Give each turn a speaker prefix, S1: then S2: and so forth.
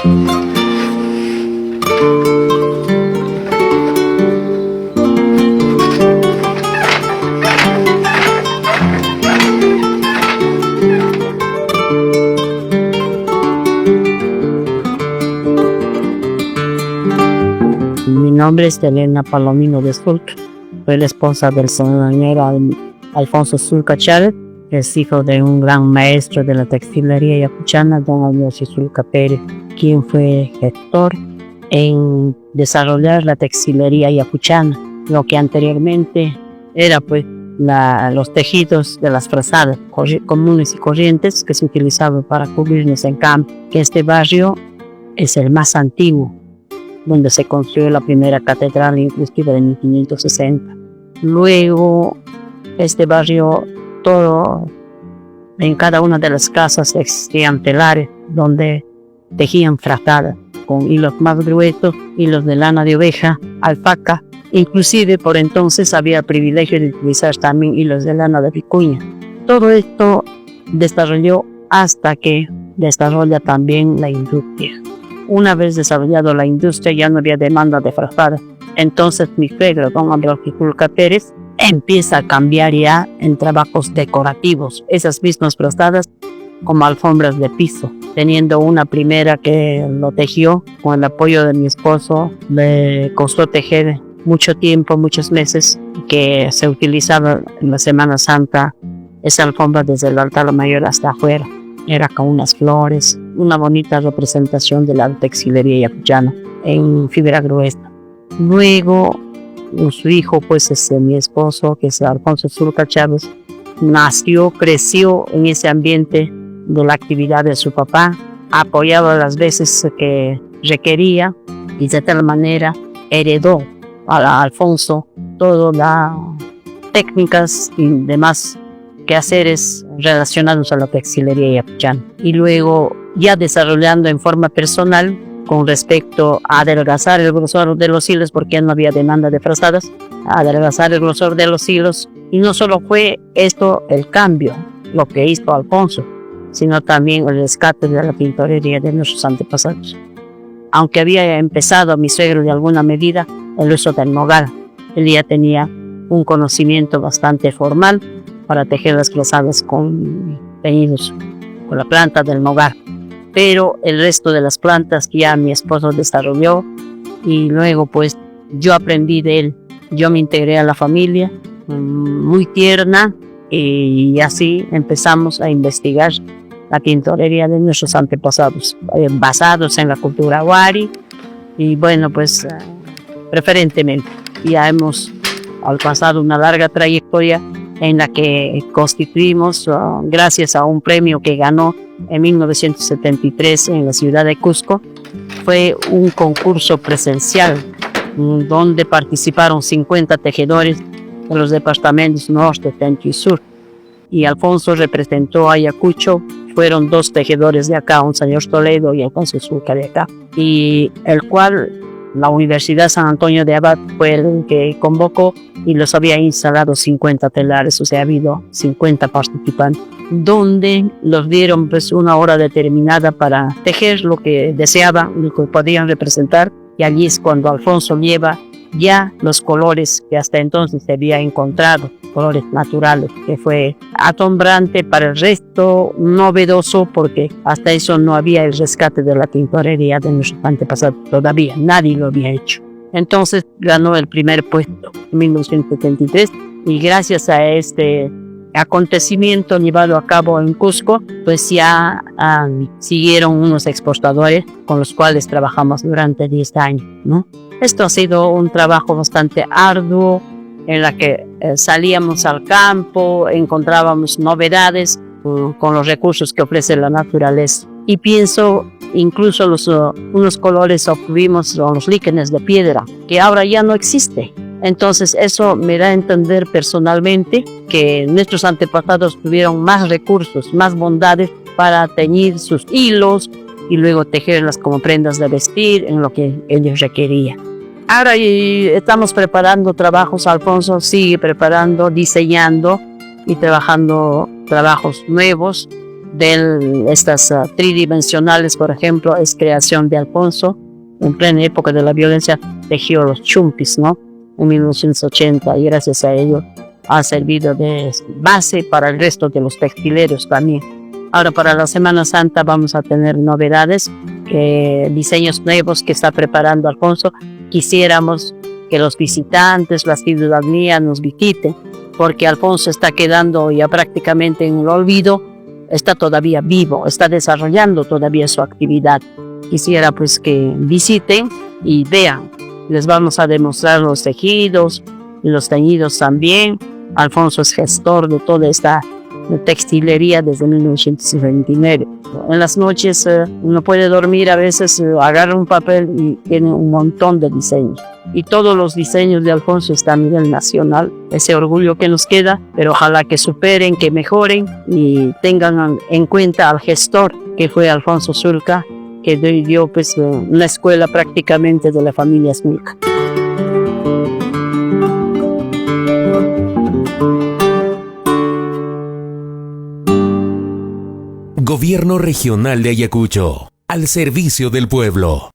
S1: Mi nombre es Elena Palomino de Zulca. Soy la esposa del sonero Alfonso Zulca Chávez. Es hijo de un gran maestro de la textilería yacuchana, don Alfonso Zulca Pérez, quien fue gestor en desarrollar la textilería yacuchana, lo que anteriormente era pues los tejidos de las frazadas comunes y corrientes que se utilizaban para cubrirnos en campo. Que este barrio es el más antiguo, donde se construyó la primera catedral, inclusive de 1560. Luego, este barrio, todo, en cada una de las casas existían telares donde tejían frazadas con hilos más gruesos, hilos de lana de oveja, alpaca. Inclusive por entonces había el privilegio de utilizar también hilos de lana de vicuña. Todo esto desarrolló hasta que desarrolla también la industria. Una vez desarrollado la industria ya no había demanda de frazadas. Entonces mi suegro, don Alfonso Zulca Pérez, empieza a cambiar ya en trabajos decorativos esas mismas frazadas como alfombras de piso, teniendo una primera que lo tejió con el apoyo de mi esposo. Le costó tejer mucho tiempo, muchos meses, que se utilizaba en la Semana Santa esa alfombra desde el altar mayor hasta afuera. Era con unas flores, una bonita representación de la textilería yacuchana en fibra gruesa. Luego, su hijo, pues mi esposo, que es Alfonso Zulca Chávez, nació, creció en ese ambiente de la actividad de su papá, apoyaba las veces que requería y de tal manera heredó a Alfonso todas las técnicas y demás quehaceres relacionados a la textilería yacuchana. Y luego, ya desarrollando en forma personal, con respecto a adelgazar el grosor de los hilos, porque no había demanda de frazadas, adelgazar el grosor de los hilos. Y no solo fue esto el cambio, lo que hizo Alfonso, sino también el rescate de la pintorería de nuestros antepasados. Aunque había empezado mi suegro de alguna medida el uso del nogal, él ya tenía un conocimiento bastante formal para tejer las frazadas con teñidos, con la planta del nogal. Pero el resto de las plantas ya mi esposo desarrolló y luego pues yo aprendí de él. Yo me integré a la familia muy tierna y así empezamos a investigar la tintorería de nuestros antepasados, basados en la cultura wari y bueno pues preferentemente ya hemos alcanzado una larga trayectoria en la que constituimos gracias a un premio que ganó en 1973 en la ciudad de Cusco. Fue un concurso presencial donde participaron 50 tejedores de los departamentos norte, centro y sur, y Alfonso representó a Ayacucho. Fueron 2 tejedores de acá, un señor Toledo y Alfonso Zulca de acá, y el cual la Universidad San Antonio de Abad fue el que convocó y los había instalado 50 telares, o sea, ha habido 50 participantes, donde los dieron pues una hora determinada para tejer lo que deseaban, lo que podían representar, y allí es cuando Alfonso lleva ya los colores que hasta entonces se había encontrado, colores naturales, que fue asombrante para el resto, novedoso, porque hasta eso no había el rescate de la tintorería de nuestros antepasados, todavía nadie lo había hecho. Entonces ganó el primer puesto en 1973 y gracias a este acontecimiento llevado a cabo en Cusco, pues ya siguieron unos exportadores con los cuales trabajamos durante 10 años, ¿no? Esto ha sido un trabajo bastante arduo en la que salíamos al campo, encontrábamos novedades con los recursos que ofrece la naturaleza. Y pienso incluso unos colores obtuvimos con los líquenes de piedra, que ahora ya no existe. Entonces eso me da a entender personalmente que nuestros antepasados tuvieron más recursos, más bondades para teñir sus hilos y luego tejerlas como prendas de vestir en lo que ellos requerían. Ahora estamos preparando trabajos, Alfonso sigue preparando, diseñando y trabajando trabajos nuevos de estas tridimensionales, por ejemplo, es creación de Alfonso. En plena época de la violencia tejió los chumpis, ¿no? En 1980, y gracias a ello ha servido de base para el resto de los textileros también. Ahora para la Semana Santa vamos a tener novedades, diseños nuevos que está preparando Alfonso. Quisiéramos que los visitantes, la ciudadanía nos visiten, porque Alfonso está quedando ya prácticamente en el olvido, está todavía vivo, está desarrollando todavía su actividad. Quisiera pues que visiten y vean. Les vamos a demostrar los tejidos y los teñidos también. Alfonso es gestor de toda esta textilería desde 1929. En las noches uno puede dormir, a veces agarra un papel y tiene un montón de diseños. Y todos los diseños de Alfonso están a nivel nacional. Ese orgullo que nos queda, pero ojalá que superen, que mejoren y tengan en cuenta al gestor que fue Alfonso Zulca, que dio pues una escuela prácticamente de la familia Zulca.
S2: Gobierno Regional de Ayacucho, al servicio del pueblo.